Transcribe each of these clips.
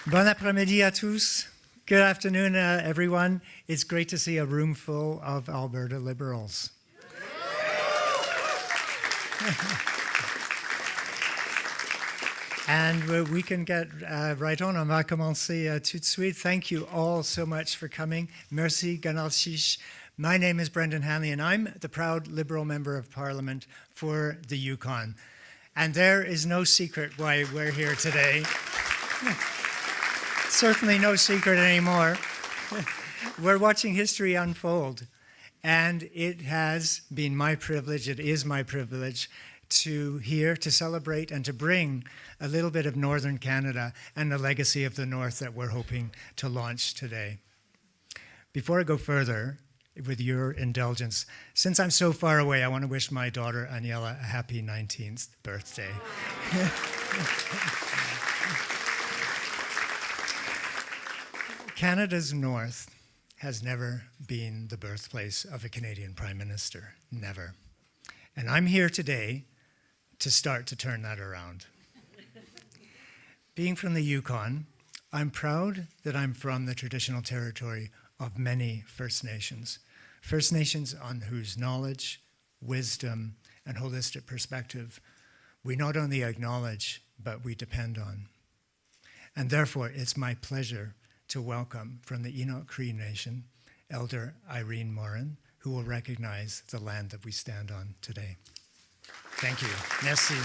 Bon après-midi à tous. Good afternoon, everyone. It's great to see a room full of Alberta Liberals. And we can get right on. On va commencer tout de suite. Thank you all so much for coming. Merci, Ganalshish. My name is Brendan Hanley, and I'm the proud Liberal Member of Parliament for the Yukon. And there is no secret why we're here today. Certainly no secret anymore. We're watching history unfold. And it has been my privilege, it is my privilege, to celebrate and to bring a little bit of Northern Canada and the legacy of the North that we're hoping to launch today. Before I go further, with your indulgence, since I'm so far away, I want to wish my daughter Aniela a happy 19th birthday. Canada's North has never been the birthplace of a Canadian Prime Minister, never. And I'm here today to start to turn that around. Being from the Yukon, I'm proud that I'm from the traditional territory of many First Nations on whose knowledge, wisdom, and holistic perspective we not only acknowledge, but we depend on. And therefore, it's my pleasure to welcome from the Enoch Cree Nation, Elder Irene Morin, who will recognize the land that we stand on today. Thank you. Merci.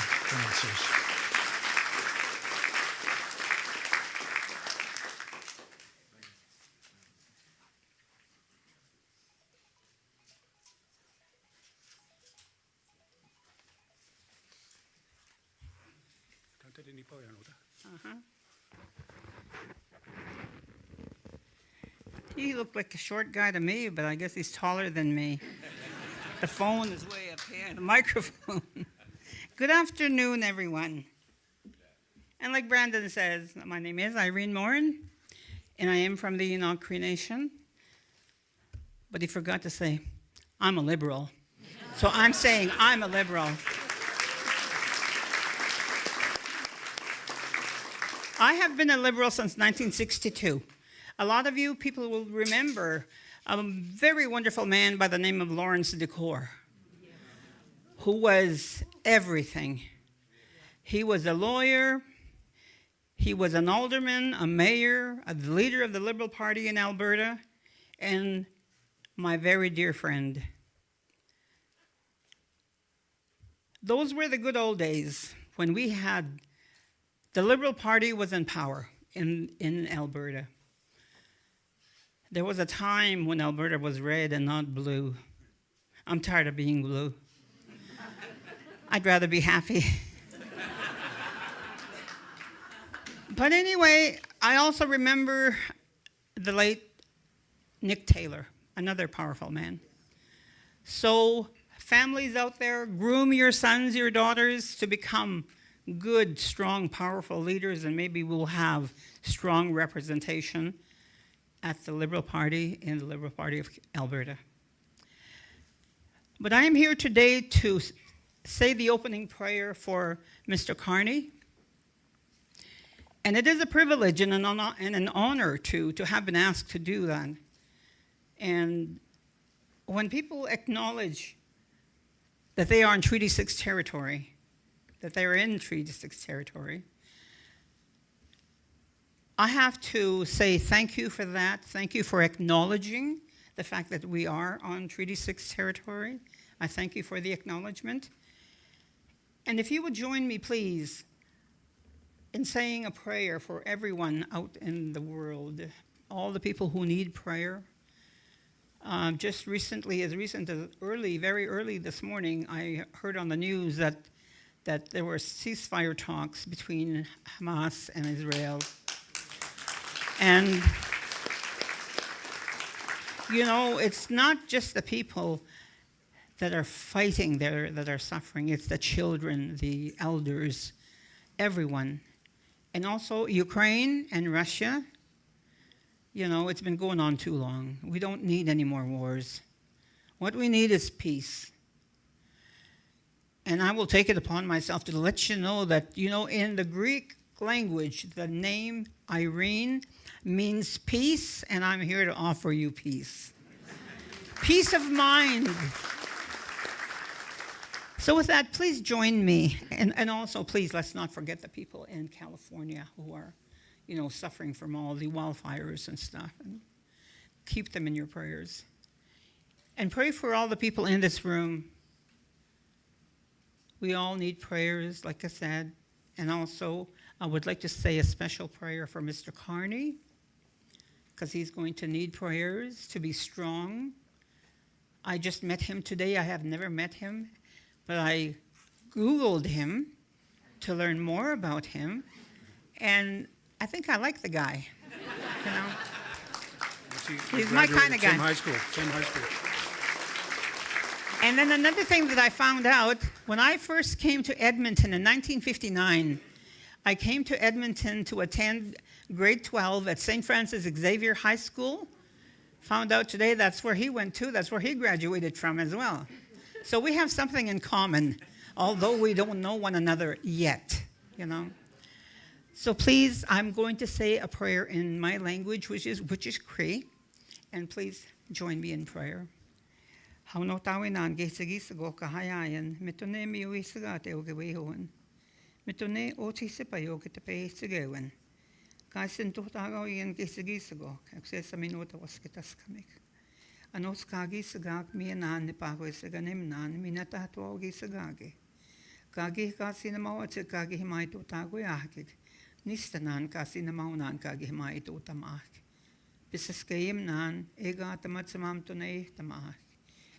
He looked like a short guy to me, but I guess he's taller than me. The phone is way up here, the microphone. Good afternoon, everyone. And like Brandon says, my name is Irene Morin, and I am from the Enoch Cree Nation. But he forgot to say, I'm a Liberal. So I'm saying I'm a Liberal. I have been a Liberal since 1962. A lot of you people will remember a very wonderful man by the name of Lawrence Decore, who was everything. He was a lawyer, he was an alderman, a mayor, a leader of the Liberal Party in Alberta, and my very dear friend. Those were the good old days when we had, the Liberal Party was in power in Alberta. There was a time when Alberta was red and not blue. I'm tired of being blue. I'd rather be happy. But anyway, I also remember the late Nick Taylor, another powerful man. So families out there, groom your sons, your daughters to become good, strong, powerful leaders, and maybe we'll have strong representation at the Liberal Party in the Liberal Party of Alberta. But I am here today to say the opening prayer for Mr. Carney. And it is a privilege and an honor to have been asked to do that. And when people acknowledge that they are in Treaty 6 territory, that they are in Treaty 6 territory, I have to say thank you for that. Thank you for acknowledging the fact that we are on Treaty 6 territory. I thank you for the acknowledgement. And if you would join me, please, in saying a prayer for everyone out in the world, all the people who need prayer. Just recently, as recent as very early this morning, I heard on the news that there were ceasefire talks between Hamas and Israel. And, you know, it's not just the people that are fighting there that are suffering. It's the children, the elders, everyone. And also Ukraine and Russia. You know, it's been going on too long. We don't need any more wars. What we need is peace. And I will take it upon myself to let you know that, in the Greek language, the name Irene means peace, and I'm here to offer you peace. Peace of mind. So with that, please join me. And also, please, let's not forget the people in California who are, suffering from all the wildfires and stuff. And keep them in your prayers. And pray for all the people in this room. We all need prayers, like I said. And also, I would like to say a special prayer for Mr. Carney, because he's going to need prayers to be strong. I just met him today. I have never met him, but I Googled him to learn more about him, and I think I like the guy. He's my kind of guy. Same high school. And then another thing that I found out, when I first came to Edmonton in 1959, I came to Edmonton to attend grade 12 at St. Francis Xavier High School. Found out today that's where he went to. That's where he graduated from as well. So we have something in common, although we don't know one another yet, So please, I'm going to say a prayer in my language, which is Cree, and please join me in prayer. Hauno tawinan gesagisa go kahayan, mitone miwi sagate o gewehon. Mitone oti sepayo kitape sigewen. Kaisen tuhtago yen gesagisa go, access a minota was kitas kamik. Anos kagi sagak mianan ne pago saganim nan minata to gisagage. Kagi kasinamo at kagi himaito tago yakik. Nistanan kasinamaunan kagi himaito tamak. Pisaskayim nan ega tamat samam tone tamak.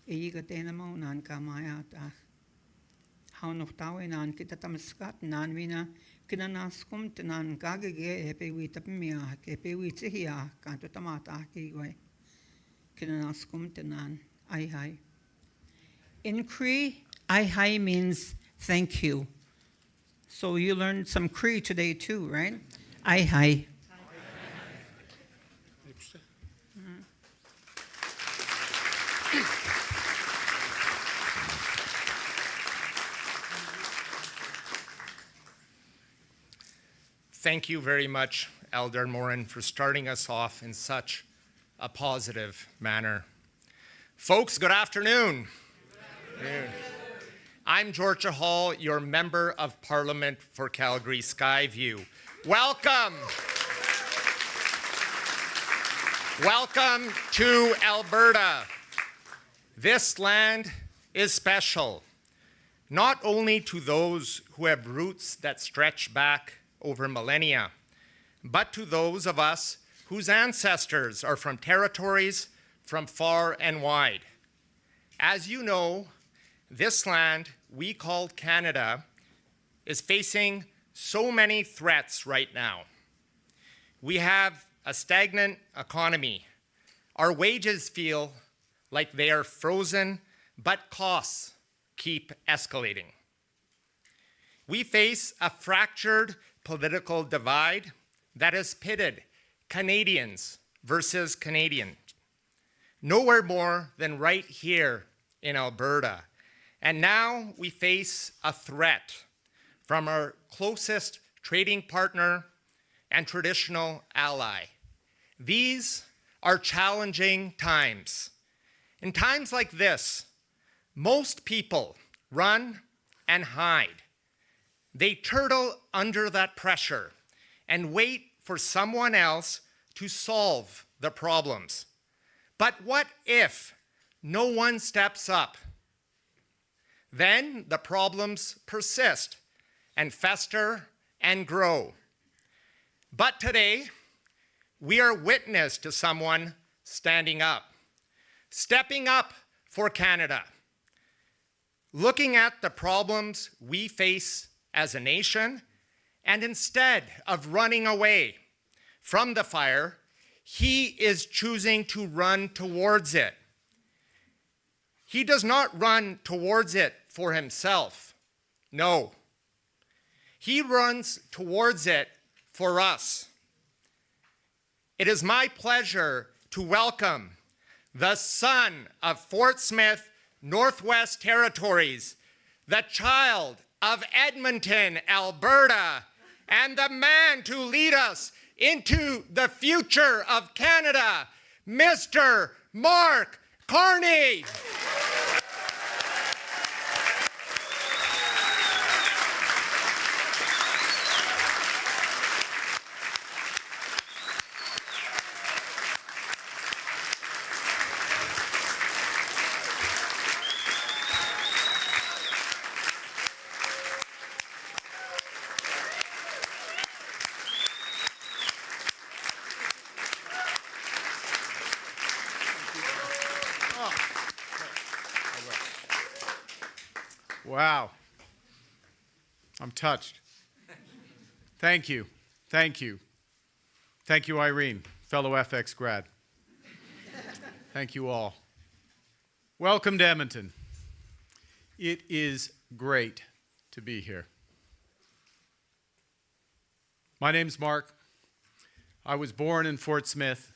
Eigatena maunan kamayata. How no tawinan kita tamaskat nan mina kinanaskum tanan kagage epe witapmia kepe witsihia kanto tamata kiwe kinanaskum tanan ai hai. In Cree, ai hai means thank you. So you learned some Cree today too, right? Ai hai. Thank you very much, Elder Morin, for starting us off in such a positive manner. Folks, good afternoon. Good afternoon. I'm Georgia Hall, your Member of Parliament for Calgary Skyview. Welcome. Welcome to Alberta. This land is special, not only to those who have roots that stretch back over millennia, but to those of us whose ancestors are from territories from far and wide. As you know, this land we called Canada is facing so many threats right now. We have a stagnant economy. Our wages feel like they are frozen, but costs keep escalating. We face a fractured political divide that has pitted Canadians versus Canadians, nowhere more than right here in Alberta. And now we face a threat from our closest trading partner and traditional ally. These are challenging times. In times like this, most people run and hide. They turtle under that pressure and wait for someone else to solve the problems. But what if no one steps up? Then the problems persist and fester and grow. But today, we are witness to someone standing up, stepping up for Canada, looking at the problems we face as a nation, and instead of running away from the fire, he is choosing to run towards it. He does not run towards it for himself. No. He runs towards it for us. It is my pleasure to welcome the son of Fort Smith, Northwest Territories, the child of Edmonton, Alberta, and the man to lead us into the future of Canada, Mr. Mark Carney. Wow. I'm touched. Thank you. Thank you. Thank you, Irene, fellow FX grad. Thank you all. Welcome to Edmonton. It is great to be here. My name's Mark. I was born in Fort Smith,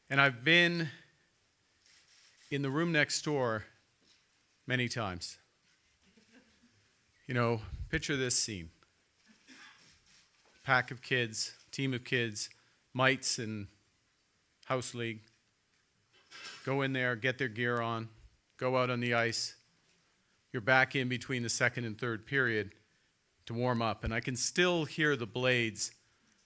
and I've been in the room next door many times. You know, picture this scene. Pack of kids, team of kids, mites and house league. Go in there, get their gear on, go out on the ice. You're back in between the second and third period to warm up, and I can still hear the blades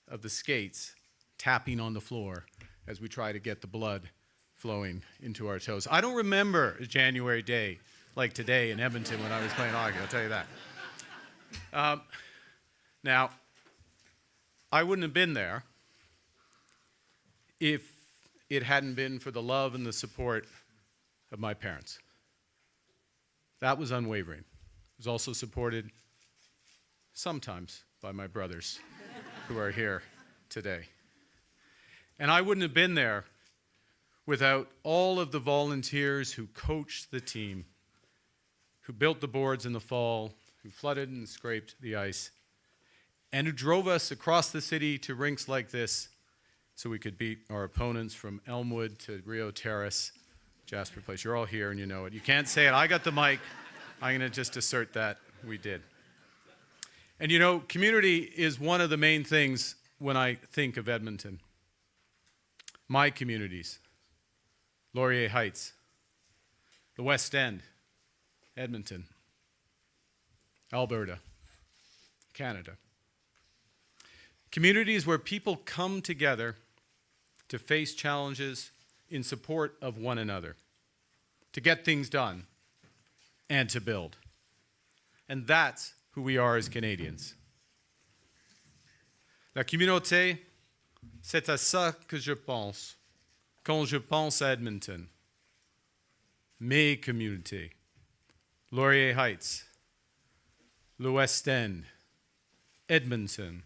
of the skates tapping on the floor as we try to get the blood flowing into our toes. I don't remember a January day like today in Edmonton when I was playing hockey, I'll tell you that. Now, I wouldn't have been there if it hadn't been for the love and the support of my parents. That was unwavering. It was also supported sometimes by my brothers who are here today. And I wouldn't have been there without all of the volunteers who coached the team, who built the boards in the fall, who flooded and scraped the ice, and who drove us across the city to rinks like this so we could beat our opponents from Elmwood to Rio Terrace, Jasper Place. You're all here and you know it. You can't say it. I got the mic. I'm going to just assert that we did. And you know, community is one of the main things when I think of Edmonton. My communities, Laurier Heights, the West End, Edmonton, Alberta, Canada. Communities where people come together to face challenges in support of one another, to get things done, and to build. And that's who we are as Canadians. La communauté, c'est à ça que je pense quand je pense à Edmonton. Mes communautés, Laurier Heights, le West End, Edmonton,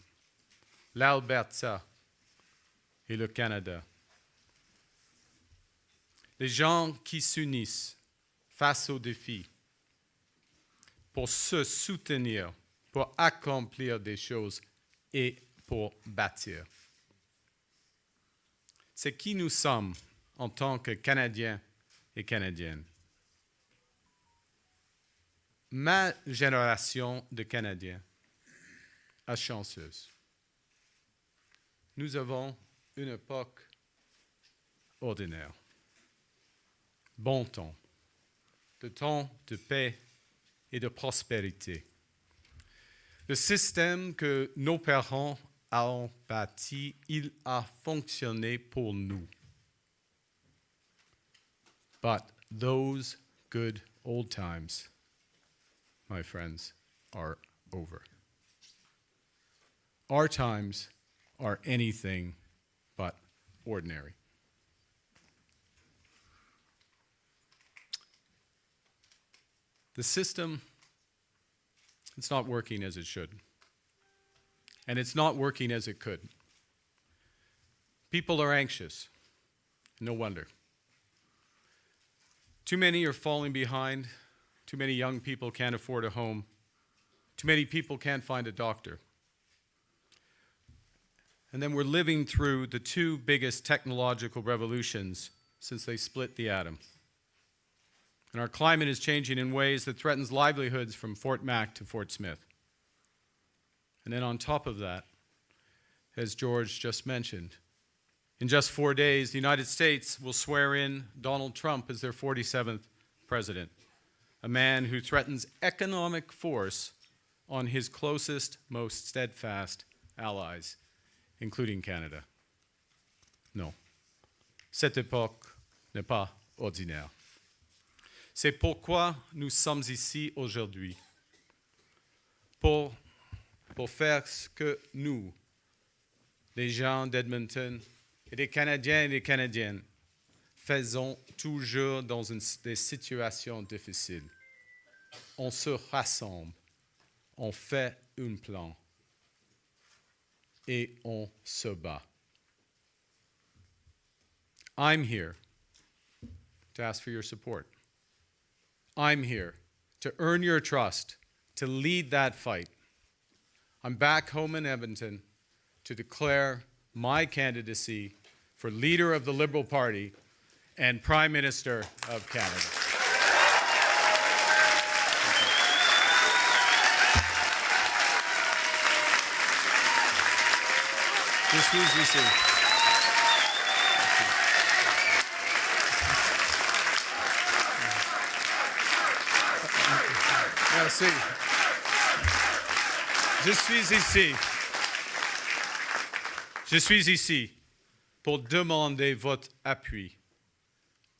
l'Alberta et le Canada. Les gens qui s'unissent face aux défis pour se soutenir, pour accomplir des choses et pour bâtir. C'est qui nous sommes en tant que Canadiens et Canadiennes. Ma génération de Canadiens est chanceuse. Nous avons une époque ordinaire. Bon temps. De temps de paix et de prospérité. Le système que nos parents ont bâti, il a fonctionné pour nous. But those good old times, my friends, are over. Our times are anything but ordinary. The system, it's not working as it should. And it's not working as it could. People are anxious. No wonder. Too many are falling behind. Too many young people can't afford a home. Too many people can't find a doctor. And then we're living through the two biggest technological revolutions since they split the atom. And our climate is changing in ways that threatens livelihoods from Fort Mac to Fort Smith. And then on top of that, as George just mentioned, in just 4 days, the United States will swear in Donald Trump as their 47th president, a man who threatens economic force on his closest, most steadfast allies, including Canada. Non, cette époque n'est pas ordinaire. C'est pourquoi nous sommes ici aujourd'hui, pour faire ce que nous, les gens d'Edmonton, et des Canadiens et des Canadiennes, faisons toujours dans des situations difficiles. On se rassemble, on fait un plan, et on se bat. I'm here to ask for your support. I'm here to earn your trust, to lead that fight. I'm back home in Edmonton to declare my candidacy for leader of the Liberal Party and Prime Minister of Canada. Je suis ici. Merci. Je suis ici pour demander votre appui,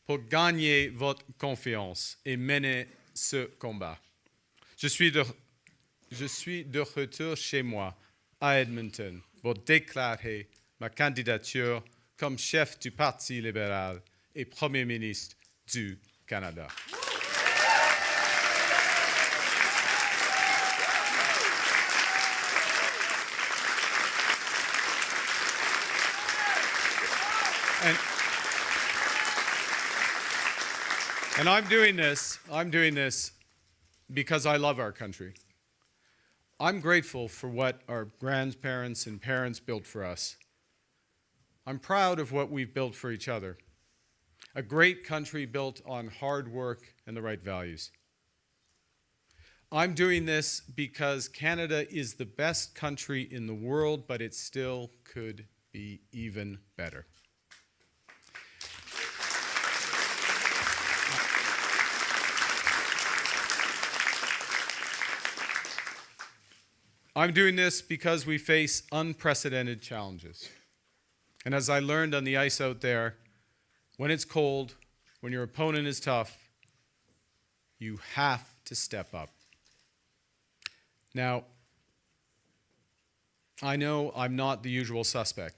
pour gagner votre confiance et mener ce combat. Je suis de retour chez moi à Edmonton pour déclarer ma candidature comme chef du Parti libéral et Premier ministre du Canada. And I'm doing this because I love our country. I'm grateful for what our grandparents and parents built for us. I'm proud of what we've built for each other. A great country built on hard work and the right values. I'm doing this because Canada is the best country in the world, but it still could be even better. I'm doing this because we face unprecedented challenges. And as I learned on the ice out there, when it's cold, when your opponent is tough, you have to step up. Now, I know I'm not the usual suspect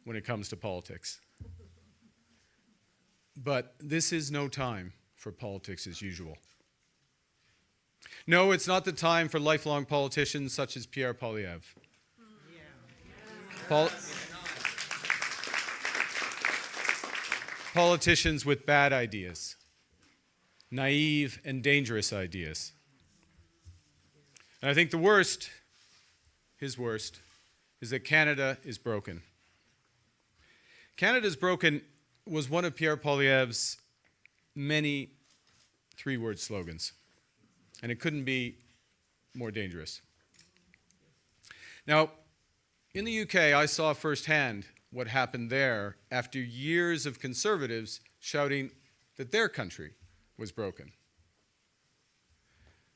when it comes to politics. But this is no time for politics as usual. No, it's not the time for lifelong politicians such as Pierre Poilievre. Politicians with bad ideas, naive and dangerous ideas. And I think the worst, his worst, is that Canada is broken. Canada's broken was one of Pierre Poilievre's many three-word slogans. And it couldn't be more dangerous. Now, in the UK, I saw firsthand what happened there after years of conservatives shouting that their country was broken.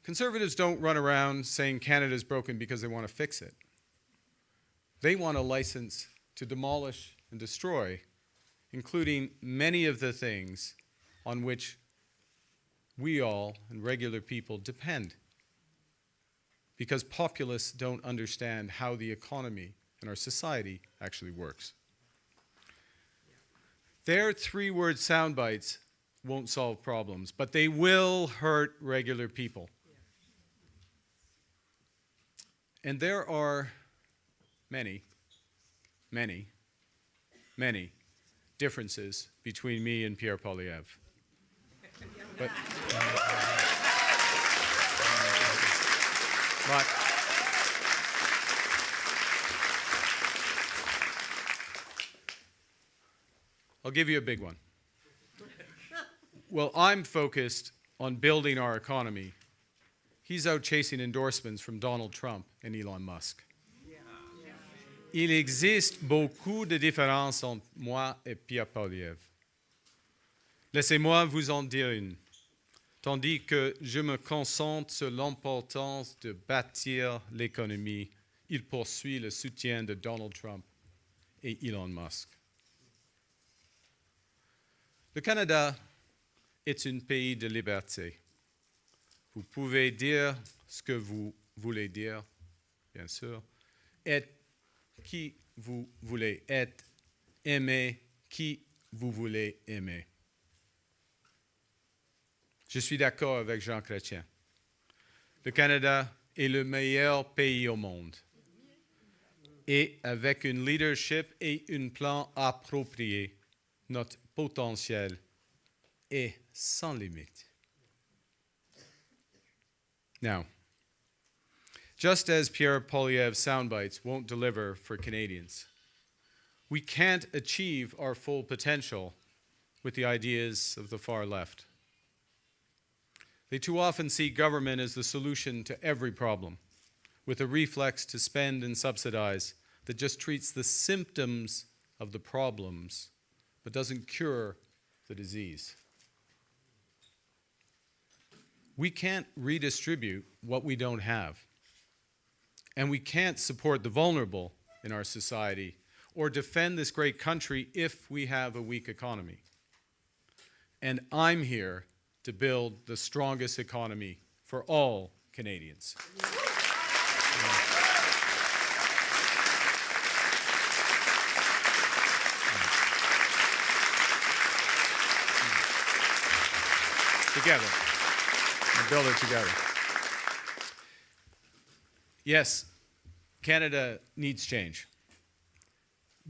Conservatives don't run around saying Canada's broken because they want to fix it. They want a license to demolish and destroy, including many of the things on which we all and regular people depend, because populists don't understand how the economy and our society actually works. Their three-word sound bites won't solve problems, but they will hurt regular people. And there are many, many, many differences between me and Pierre Poilievre. But I'll give you a big one. Well, I'm focused on building our economy, he's out chasing endorsements from Donald Trump and Elon Musk. Il existe beaucoup de différences entre moi et Pierre Poilievre. Laissez-moi vous en dire une. Tandis que je me concentre sur l'importance de bâtir l'économie, il poursuit le soutien de Donald Trump et Elon Musk. Le Canada est un pays de liberté. Vous pouvez dire ce que vous voulez dire, bien sûr, être qui vous voulez être, aimer qui vous voulez aimer. Je suis d'accord avec Jean Chrétien. Le Canada est le meilleur pays au monde. Et avec un leadership et un plan approprié, notre potentiel est sans limite. Now, just as Pierre Poilievre's soundbites won't deliver for Canadians, we can't achieve our full potential with the ideas of the far left. They too often see government as the solution to every problem, with a reflex to spend and subsidize that just treats the symptoms of the problems but doesn't cure the disease. We can't redistribute what we don't have. And we can't support the vulnerable in our society or defend this great country if we have a weak economy. And I'm here to build the strongest economy for all Canadians. Together. And build it together. Yes, Canada needs change,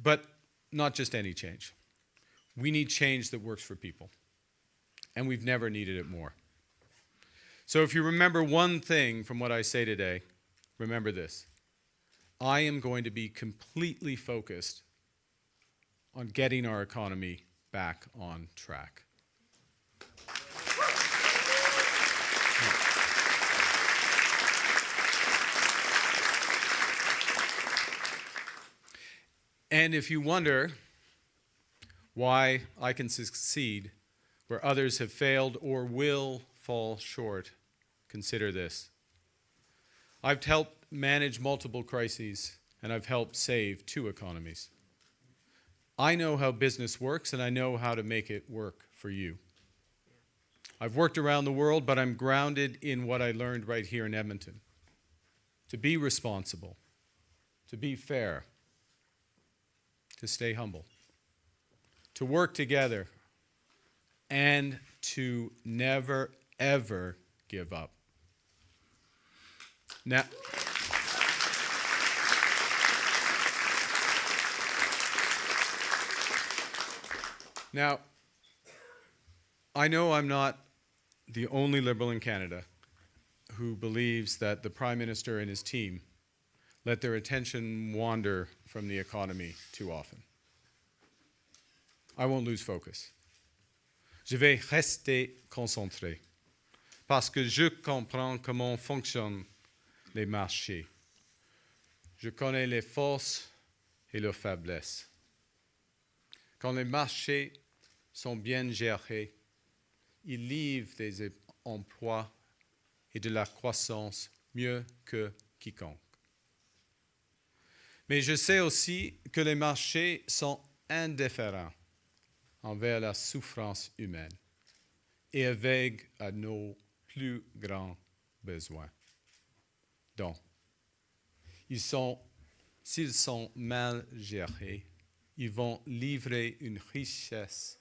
but not just any change. We need change that works for people, and we've never needed it more. So if you remember one thing from what I say today, remember this. I am going to be completely focused on getting our economy back on track. And if you wonder why I can succeed where others have failed or will fall short, consider this. I've helped manage multiple crises, and I've helped save 2 economies. I know how business works, and I know how to make it work for you. I've worked around the world, but I'm grounded in what I learned right here in Edmonton. To be responsible, to be fair, to stay humble, to work together, and to never, ever give up. Now, I know I'm not the only Liberal in Canada who believes that the Prime Minister and his team let their attention wander from the economy too often. I won't lose focus. Je vais rester concentré parce que je comprends comment fonctionnent les marchés. Je connais les forces et leurs faiblesses. Quand les marchés sont bien gérés, ils livrent des emplois et de la croissance mieux que quiconque. Mais je sais aussi que les marchés sont indifférents envers la souffrance humaine et aveugles à nos plus grands besoins. Donc, s'ils sont mal gérés, ils vont livrer une richesse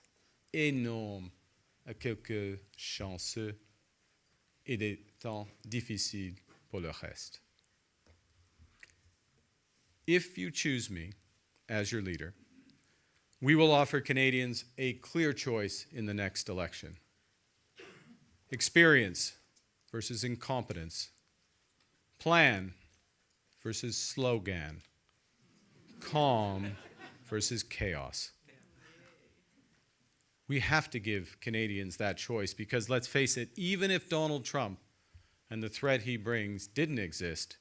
énorme à quelques chanceux et des temps difficiles pour le reste. If you choose me as your leader, we will offer Canadians a clear choice in the next election. Experience versus incompetence. Plan versus slogan. Calm versus chaos. We have to give Canadians that choice because, let's face it, even if Donald Trump and the threat he brings didn't exist,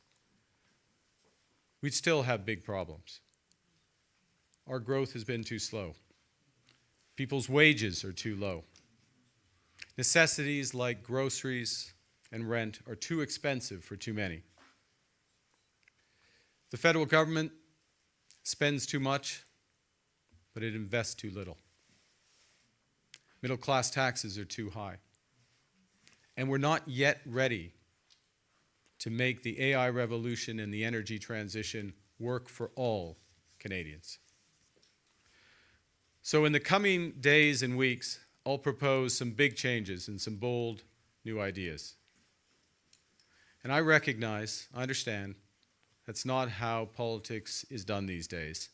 we'd still have big problems. Our growth has been too slow. People's wages are too low. Necessities like groceries and rent are too expensive for too many. The federal government spends too much, but it invests too little. Middle-class taxes are too high. And we're not yet ready to make the AI revolution and the energy transition work for all Canadians. So in the coming days and weeks, I'll propose some big changes and some bold new ideas. And I recognize, I understand, that's not how politics is done these days,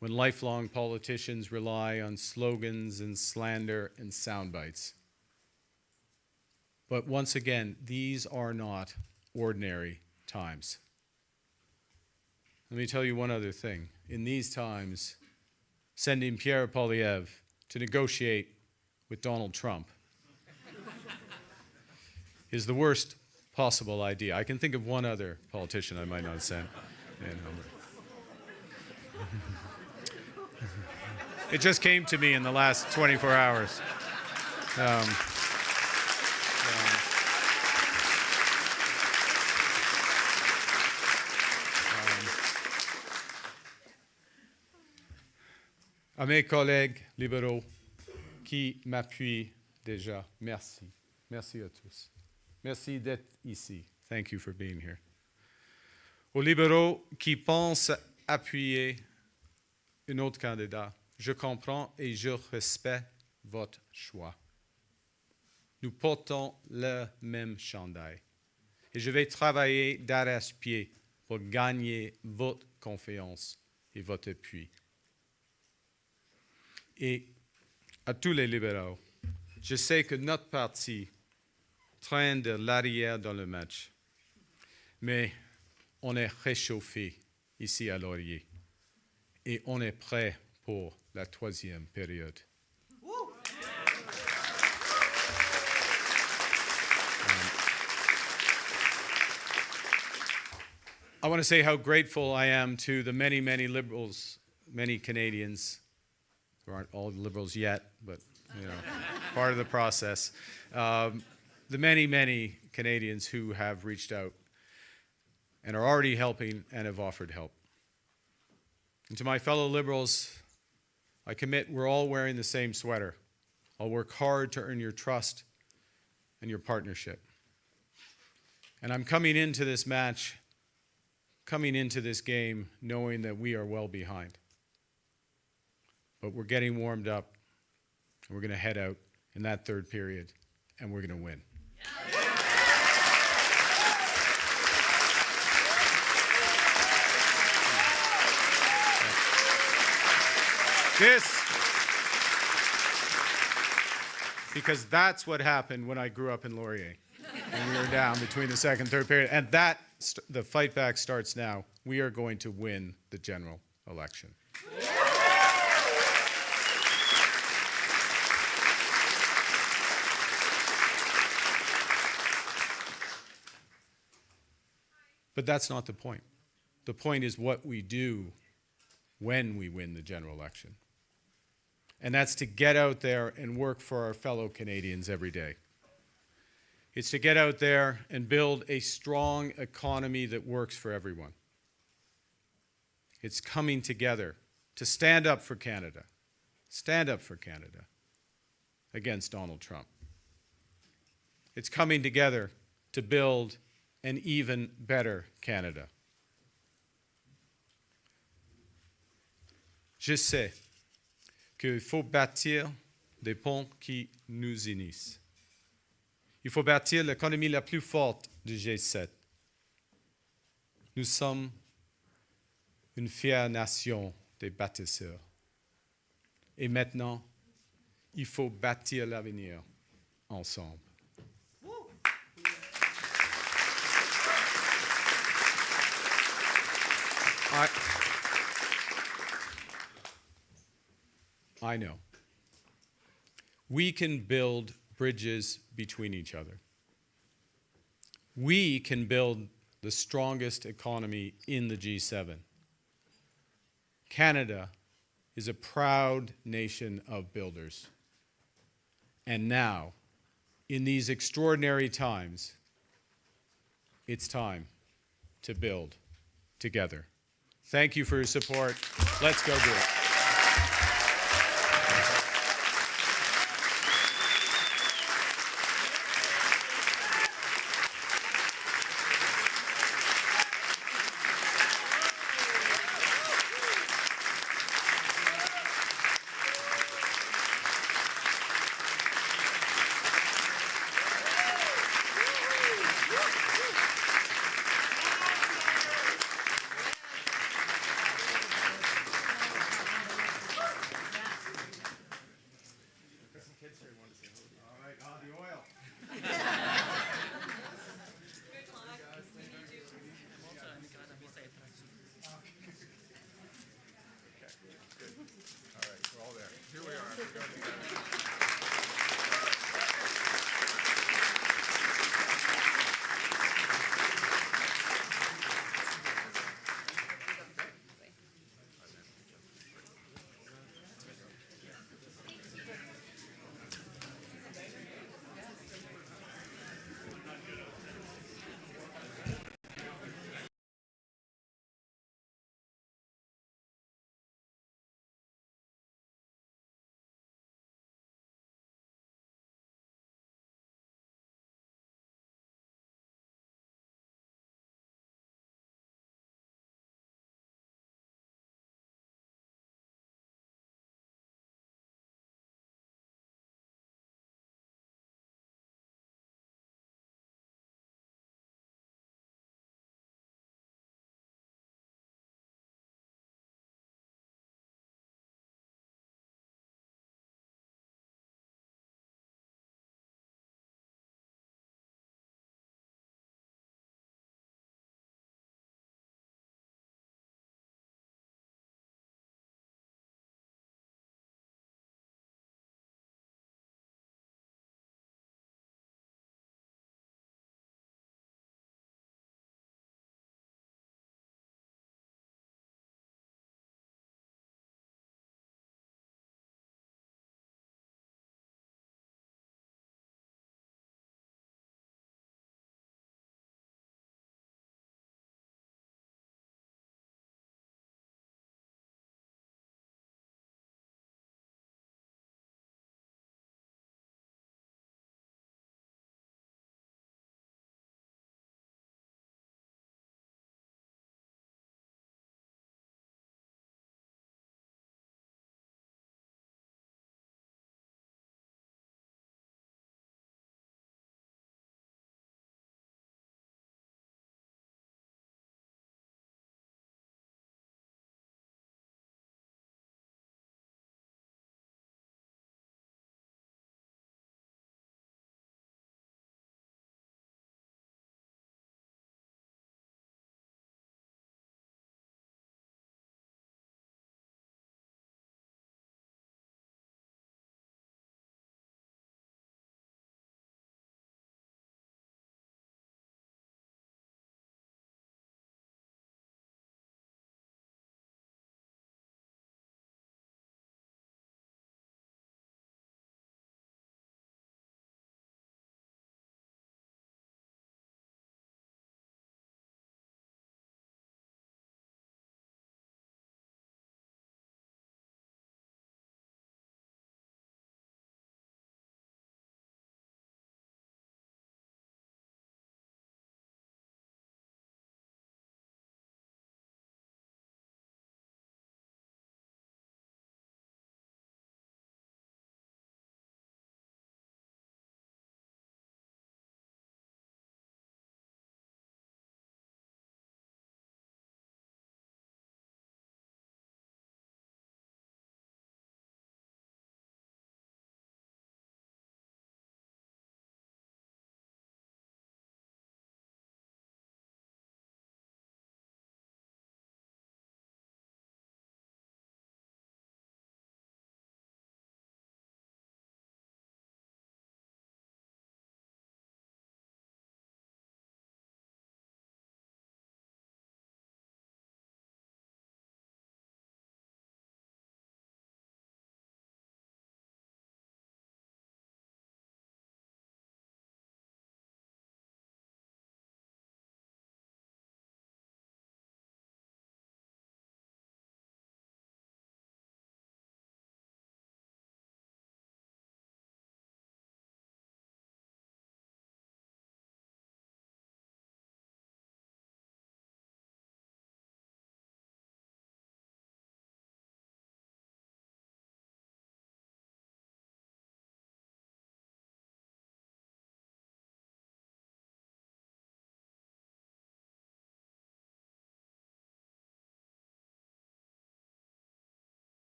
when lifelong politicians rely on slogans and slander and sound bites. But once again, these are not ordinary times. Let me tell you one other thing. In these times, sending Pierre Poilievre to negotiate with Donald Trump is the worst possible idea. I can think of one other politician I might not send. It just came to me in the last 24 hours. À mes collègues libéraux qui m'appuient déjà, merci. Merci à tous. Merci d'être ici. Thank you for being here. Aux libéraux qui pensent appuyer un autre candidat, je comprends et je respecte votre choix. Nous portons le même chandail. Et je vais travailler d'arrache-pied pour gagner votre confiance et votre appui. Et à tous les libéraux, je sais que notre parti traîne de l'arrière dans le match, mais on est réchauffé ici à Laurier et on est prêt pour la troisième période. I want to say how grateful I am to the many, many Liberals, many Canadians, who aren't all Liberals yet, but you know, part of the process. The many, many Canadians who have reached out and are already helping and have offered help. And to my fellow Liberals, I commit we're all wearing the same sweater. I'll work hard to earn your trust and your partnership. And I'm coming into this match, coming into this game, knowing that we are well behind. But we're getting warmed up, and we're going to head out in that third period, and we're going to win. Because that's what happened when I grew up in Laurier. And we were down between the second and third period. And the fight back starts now. We are going to win the general election. But that's not the point. The point is what we do when we win the general election. And that's to get out there and work for our fellow Canadians every day. It's to get out there and build a strong economy that works for everyone. It's coming together to stand up for Canada against Donald Trump. It's coming together to build an even better Canada. Je sais qu'il faut bâtir des ponts qui nous unissent. Il faut bâtir l'économie la plus forte du G7. Nous sommes une fière nation des bâtisseurs. Et maintenant, il faut bâtir l'avenir ensemble. I know we can build bridges between each other. We can build the strongest economy in the G7. Canada is a proud nation of builders. And now, in these extraordinary times, it's time to build together. Thank you for your support. Let's go do it.